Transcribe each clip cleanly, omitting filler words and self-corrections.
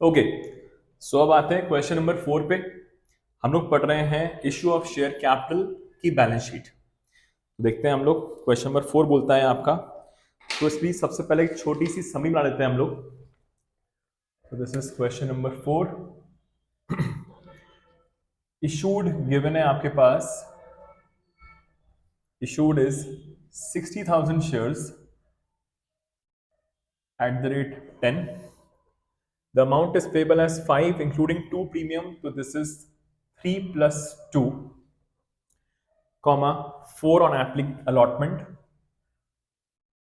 Okay, सो अब आते हैं क्वेश्चन नंबर 4 पे। हम लोग पढ़ रहे हैं इश्यू ऑफ शेयर कैपिटल की बैलेंस शीट। देखते हैं हम लोग क्वेश्चन नंबर 4 बोलता है आपका। तो इसलिए सबसे पहले एक छोटी सी समरी बना लेते हैं हम लोग। तो this is question number 4। Issued given है आपके पास, issued is 60,000 shares at the rate 10. The amount is payable as 5 including 2 premium. So this is 3 plus 2, comma 4 on allotment,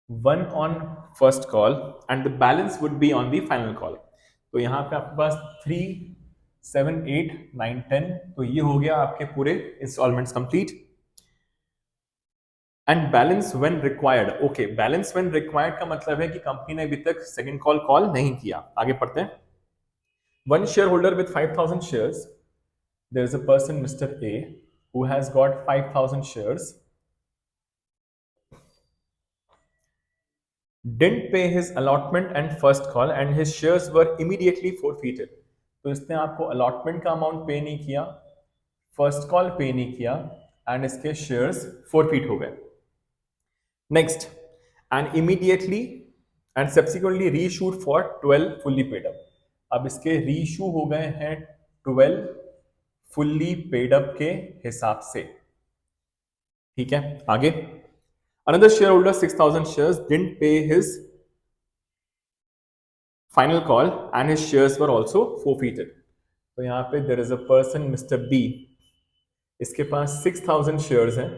1 on first call and the balance would be on the final call. तो यहाँ पे आपके पास 3, 7, 8, 9, 10, तो ये हो गया आपके पूरे installments complete. And balance when required. Okay, balance when required का मतलब है कि कंपनी ने अभी तक सेकंड कॉल नहीं किया। आगे पढ़ते हैं। One shareholder with 5,000 shares, there is a person, Mr. A, who has got 5,000 shares, didn't pay his allotment and first call and his shares were immediately forfeited. तो इसने आपको अलॉटमेंट का अमाउंट पे नहीं किया, फर्स्ट कॉल पे नहीं किया and इसके शेयर्स फोरफीट हो गए। Next, and immediately and subsequently reissued for 12 fully paid up. अब इसके रीइश्यू हो गए हैं 12 फुल्ली पेड अप के हिसाब से। ठीक है, आगे। Another shareholder 6,000 shares didn't pay his final call and his shares were also forfeited. तो यहां पे there is a person mister B, इसके पास 6,000 शेयर्स हैं,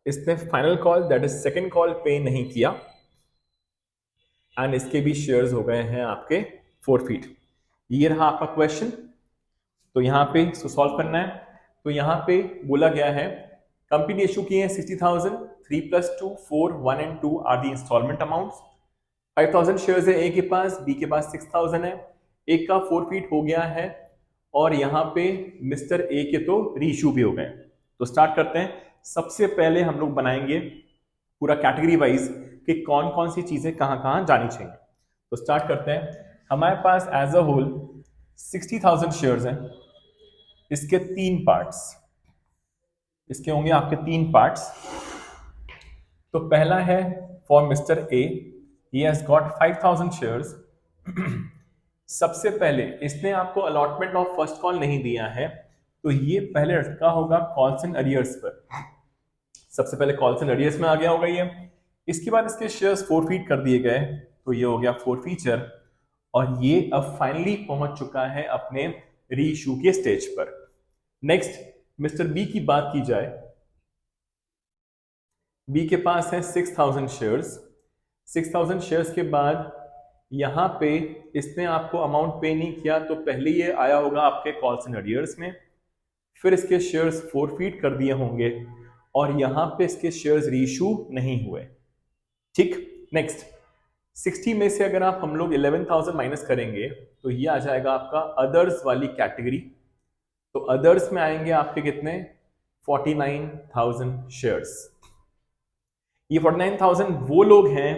इसने final call that is second call pay नहीं किया एंड इसके भी शेयर्स हो गए हैं आपके फोरफीट। ये रहा आपका क्वेश्चन। तो यहाँ पे इसको सॉल्व करना है। तो यहाँ पे बोला गया है कंपनी ने इशू किए हैं 60,000, 3 plus 2, 4, 1 and 2 are the installment amounts. 5,000 shares है ए के पास, बी के पास 6,000 है, एक का फोरफीट हो गया है और यहाँ पे मिस्टर ए के तो रीइश्यू भी हो गए। तो स्टार्ट करते हैं। सबसे पहले हम लोग बनाएंगे पूरा कैटेगरी वाइज कि कौन कौन सी चीजें कहाँ कहाँ जानी चाहिए। तो स्टार्ट करते हैं। हमारे पास एज अ होल 60,000 शेयर्स हैं, इसके 3 पार्ट्स, इसके होंगे आपके 3 पार्ट्स। तो पहला है for mister A, he has got 5,000 shares. सबसे पहले इसने आपको अलॉटमेंट ऑफ फर्स्ट कॉल नहीं दिया है, तो ये पहले अटका होगा कॉल्स एंड अरियर्स पर। सबसे पहले कॉल्स एंड अरियर्स में आ गया होगा ये। इसके बाद इसके शेयर्स फोरफीट कर दिए गए, तो ये हो गया फोरफीचर और ये अब फाइनली पहुंच चुका है अपने रीइश्यू के स्टेज पर। नेक्स्ट, मिस्टर बी की बात की जाए, बी के पास है 6,000 शेयर्स। 6,000 शेयर्स के बाद यहां पे इसने आपको अमाउंट पे नहीं किया, तो पहले ये आया होगा आपके कॉल्स एंड अरियर्स में, फिर इसके शेयर्स फोरफीट कर दिए होंगे और यहां पे इसके शेयर्स रीइश्यू नहीं हुए। ठीक, नेक्स्ट 60 में से अगर आप हम लोग 11,000 माइनस करेंगे तो ये आ जाएगा आपका अदर्स वाली कैटेगरी। तो अदर्स में आएंगे आपके कितने, 49,000 शेयर्स। ये 49,000 वो लोग हैं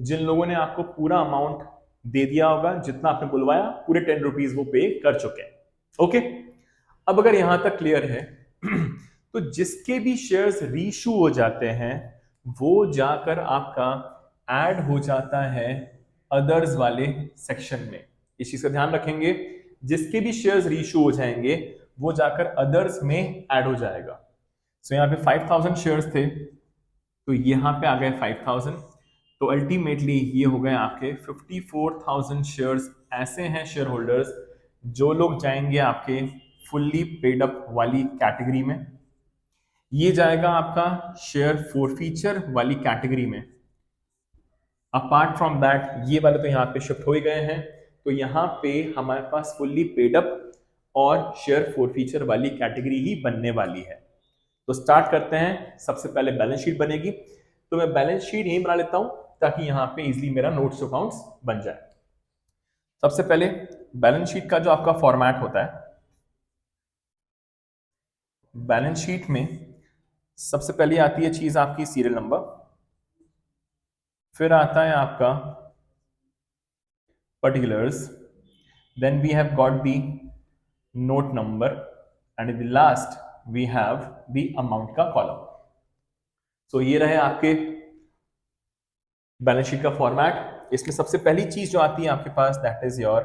जिन लोगों ने आपको पूरा अमाउंट दे दिया होगा, जितना आपने बुलवाया पूरे 10 रुपीज वो पे कर चुके हैं। ओके, अब अगर यहां तक क्लियर है तो जिसके भी शेयर्स रीइश्यू हो जाते हैं वो जाकर आपका ऐड हो जाता है अदर्स वाले सेक्शन में। इस चीज का ध्यान रखेंगे, जिसके भी शेयर्स रीइश्यू हो जाएंगे वो जाकर अदर्स में ऐड हो जाएगा। सो यहाँ पे 5,000 शेयर्स थे, तो यहाँ पे आ गए 5,000, तो अल्टीमेटली ये हो गए आपके 54,000 शेयर्स। ऐसे हैं शेयर होल्डर्स जो लोग जाएंगे आपके फुल्ली पेड अप वाली कैटेगरी में, ये जाएगा आपका शेयर फोरफीचर वाली कैटेगरी में। अपार्ट फ्रॉम दैट ये वाले तो यहाँ पे शिफ्ट हो ही गए हैं, तो यहाँ पे हमारे पास फुल्ली पेड अप और शेयर फोरफीचर वाली कैटेगरी ही बनने वाली है। तो स्टार्ट करते हैं। सबसे पहले बैलेंस शीट बनेगी, तो मैं बैलेंस शीट यही बना लेता हूं ताकि यहां पे इजीली मेरा नोट्स अकाउंट्स बन जाए। सबसे पहले बैलेंस शीट का जो आपका फॉर्मेट होता है, बैलेंस शीट में सबसे पहले आती है चीज आपकी सीरियल नंबर, फिर आता है आपका particulars, then we have got the note number, and in the last we have the amount का column. So ये रहे आपके बैलेंस शीट का फॉर्मेट. इसमें सबसे पहली चीज जो आती है आपके पास, that is your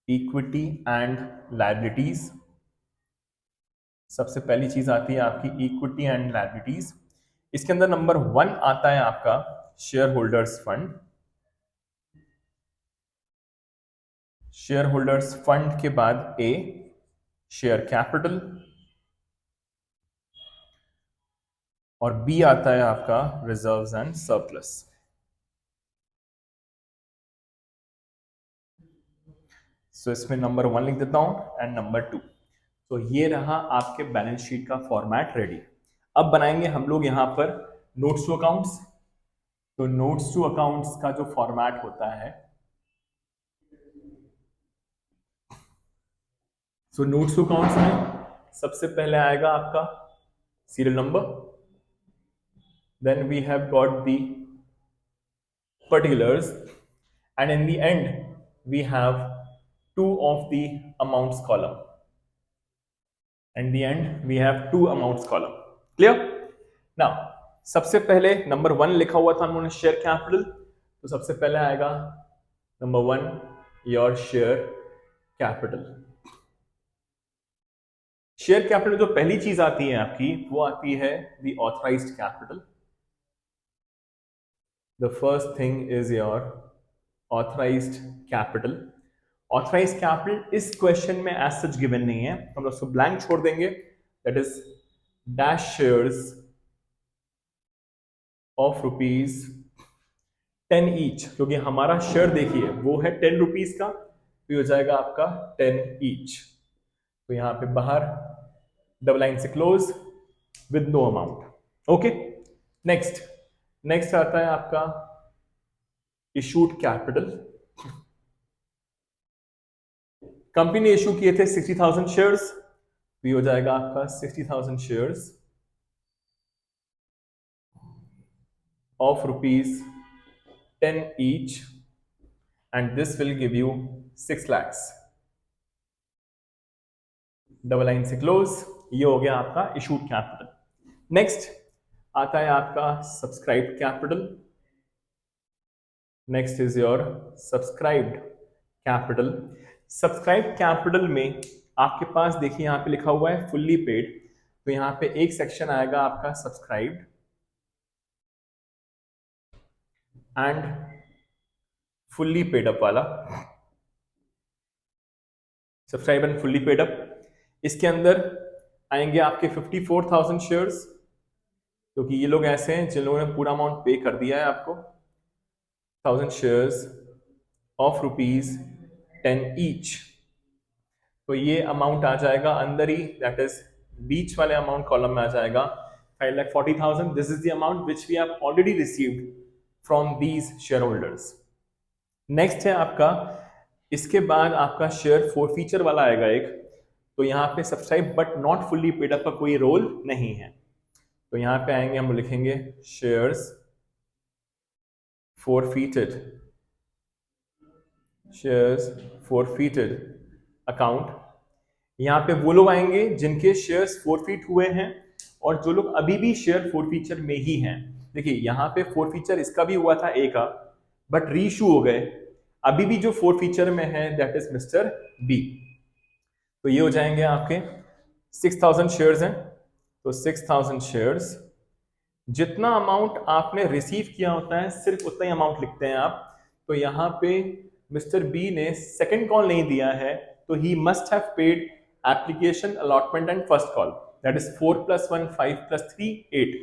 equity and liabilities. सबसे पहली चीज आती है आपकी इक्विटी एंड लायबिलिटीज. इसके अंदर नंबर 1 आता है आपका share holders fund. Share holders fund के बाद ए शेयर कैपिटल, और बी आता है आपका रिजर्व्स एंड सरप्लस. सो इसमें नंबर 1 लिख देता हूं एंड नंबर 2. तो ये रहा आपके बैलेंस शीट का फॉर्मेट रेडी. अब बनाएंगे हम लोग यहां पर नोट्स टू अकाउंट्स. तो नोट्स टू अकाउंट्स का जो फॉर्मेट होता है, सो नोट्स टू अकाउंट्स में सबसे पहले आएगा आपका serial number, then we have got the particulars, and in the end we have 2 of the amounts column. In the end we have 2 amounts column. Clear? Now सबसे पहले number 1 लिखा हुआ था हम लोगों ने शेयर कैपिटल. तो सबसे पहले आएगा number 1 your share capital. Share capital जो पहली चीज आती है आपकी, वो आती है the authorised capital. The first thing is your authorized capital. Authorized capital इस क्वेश्चन में as such given नहीं है, हम लोग उसको blank छोड़ देंगे. That is dash shares of rupees 10 each, क्योंकि हमारा शेयर देखिए वो है 10 रुपीज का, तो ये हो जाएगा आपका 10 each. तो यहाँ पे बाहर डबल लाइन से close with no amount. Okay, next आता है आपका इशूड कैपिटल. कंपनी ने इशू किए थे 60,000 शेयर्स, तो ये हो जाएगा आपका 60,000 shares of rupees 10 each, and this will give you 6 lakhs. Double line से क्लोज. ये हो गया आपका इशूड कैपिटल. नेक्स्ट आता है आपका subscribed capital. Next is your subscribed capital. Subscribed capital में आपके पास देखिए यहां पे लिखा हुआ है फुल्ली पेड, तो यहां पे एक सेक्शन आएगा आपका subscribed and fully paid up वाला. Subscribe and fully paid up. इसके अंदर आएंगे आपके 54,000 शेयर्स, क्योंकि ये लोग ऐसे हैं जिन लोगों ने पूरा अमाउंट पे कर दिया है आपको. 1000 शेयर्स ऑफ रुपीज 10 ईच, तो ये अमाउंट आ जाएगा अंदर ही, दैट इज बीच वाले अमाउंट कॉलम में आ जाएगा 5,40,000. This is the amount which we have already received from these shareholders. Next है आपका, इसके बाद आपका शेयर फोरफीचर वाला आएगा एक. तो यहाँ पे subscribe but not fully paid up का कोई रोल नहीं है, तो यहाँ पे आएंगे हम लिखेंगे शेयर्स फोरफीटेड, शेयर्स फोरफीटेड अकाउंट. यहाँ पे वो लोग आएंगे जिनके शेयर्स फोरफीट हुए हैं और जो लोग अभी भी शेयर फोरफीचर में ही हैं. देखिए यहाँ पे फोरफीचर इसका भी हुआ था ए का, बट रीइशू हो गए. अभी भी जो फोरफीचर में है दैट इज मिस्टर बी. तो ये हो जाएंगे आपके 6,000 शेयर्स हैं. तो 6,000 शेयर्स, जितना अमाउंट आपने रिसीव किया होता है सिर्फ उतना ही अमाउंट लिखते हैं आप. तो यहाँ पे मिस्टर बी ने सेकंड कॉल नहीं दिया है, तो he must have paid application allotment and first call, that is 4 + 1 5 + 3 8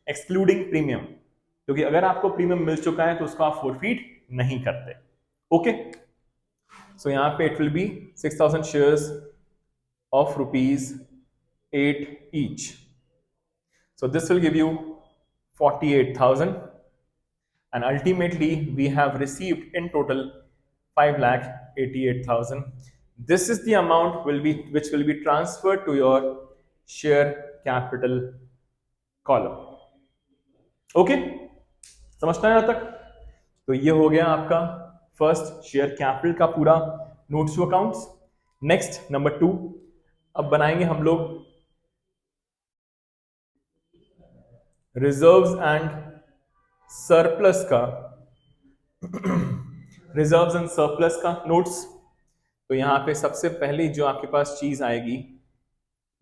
excluding premium, क्योंकि अगर आपको प्रीमियम मिल चुका है तो उसको आप फोरफीट नहीं करते. ओके, सो यहाँ पे it will be 6,000 shares of rupees 8 each. So this will give you 48,000, and ultimately we have received in total 5,88,000. This is the amount which will be transferred to your share capital column. Okay, समझना है यहाँ तक? तो ये हो गया आपका first share capital का पूरा notes to accounts. Next number 2, अब बनाएंगे हम लोग रिजर्व्स एंड सरप्लस का रिजर्व्स एंड सरप्लस का नोट्स। तो यहां पे सबसे पहली जो आपके पास चीज आएगी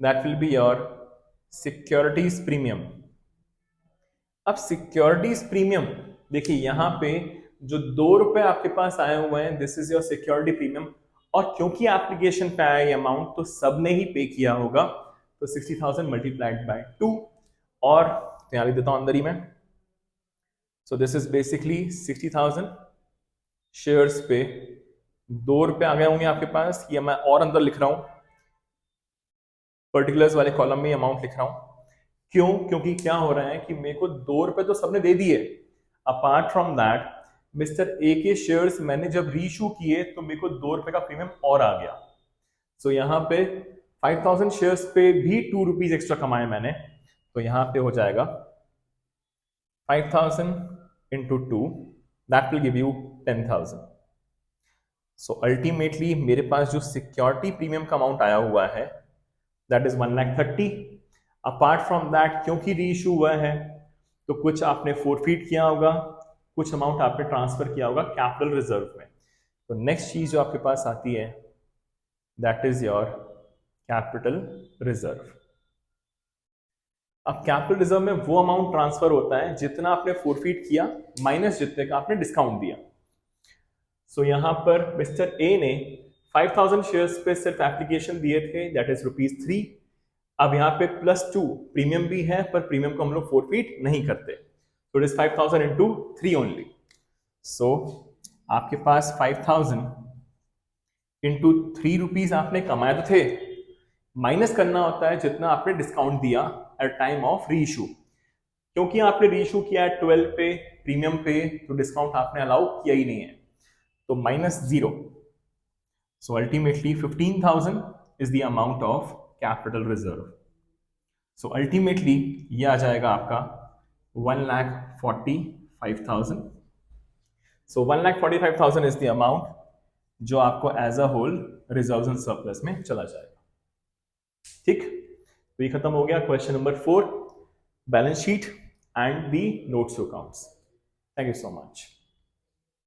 that will be your securities premium. अब सिक्योरिटीज प्रीमियम देखिए यहां पे जो ₹2 आपके पास आए हुए हैं, this is your security premium. और क्योंकि एप्लीकेशन पे आया ये अमाउंट तो सबने ही पे किया होगा, तो 60,000 मल्टीप्लाइड बाय 2, और तो यहां लिख देता हूं अंदर ही मैं। So this is basically 60,000 shares पे ₹2 आ गए होंगे आपके पास, या मैं और अंदर लिख रहा हूं, पर्टिकुलर्स वाले कॉलम में अमाउंट लिख रहा हूं। क्यों? क्योंकि क्या हो रहा है कि मेरे को ₹2 तो सबने दे दिए, apart from that mister A के शेयर्स मैंने जब रीइश्यू किए तो मेरे को ₹2 का प्रीमियम और आ गया। सो यहाँ पे 5,000 शेयर्स पे भी ₹2 एक्स्ट्रा कमाए मैंने, तो यहाँ पे हो जाएगा 5,000 into 2, that will give you 10,000। So ultimately मेरे पास जो सिक्योरिटी प्रीमियम का अमाउंट आया हुआ है that is 1,30,000। Apart from that क्योंकि रीइश्यू हुआ है तो कुछ आपने फोरफीट किया होगा, कुछ अमाउंट आपने ट्रांसफर किया होगा कैपिटल रिजर्व में। तो नेक्स्ट चीज जो आपके पास आती है that is your capital reserve. अब कैपिटल रिजर्व में वो अमाउंट ट्रांसफर होता है जितना आपने फोरफीट किया माइनस जितने का आपने डिस्काउंट दिया। सो यहां पर मिस्टर ए ने 5,000 शेयर्स पे सिर्फ एप्लीकेशन दिए थे, दैट इज ₹3। अब यहाँ पे +2 प्रीमियम भी है, पर प्रीमियम को हम लोग फोरफीट नहीं करते, तो इट इज 5,000 इंटू 3 ओनली। सो आपके पास 5,000 इंटू ₹3 आपने कमाए तो थे, माइनस करना होता है जितना आपने डिस्काउंट दिया एट टाइम ऑफ रीइश्यू। क्योंकि आपने रीइश्यू किया है 12 पे प्रीमियम पे, तो डिस्काउंट आपने अलाउ किया ही नहीं है, तो -0। So ultimately 15,000 is the amount of capital reserve. So ultimately ये आ जाएगा आपका 1,45,000। सो 1,45,000 इज द अमाउंट जो आपको as a whole reserves and surplus में चला जाएगा। ठीक, तो ये खत्म हो गया question number 4, balance sheet and the notes to accounts. Thank you so much.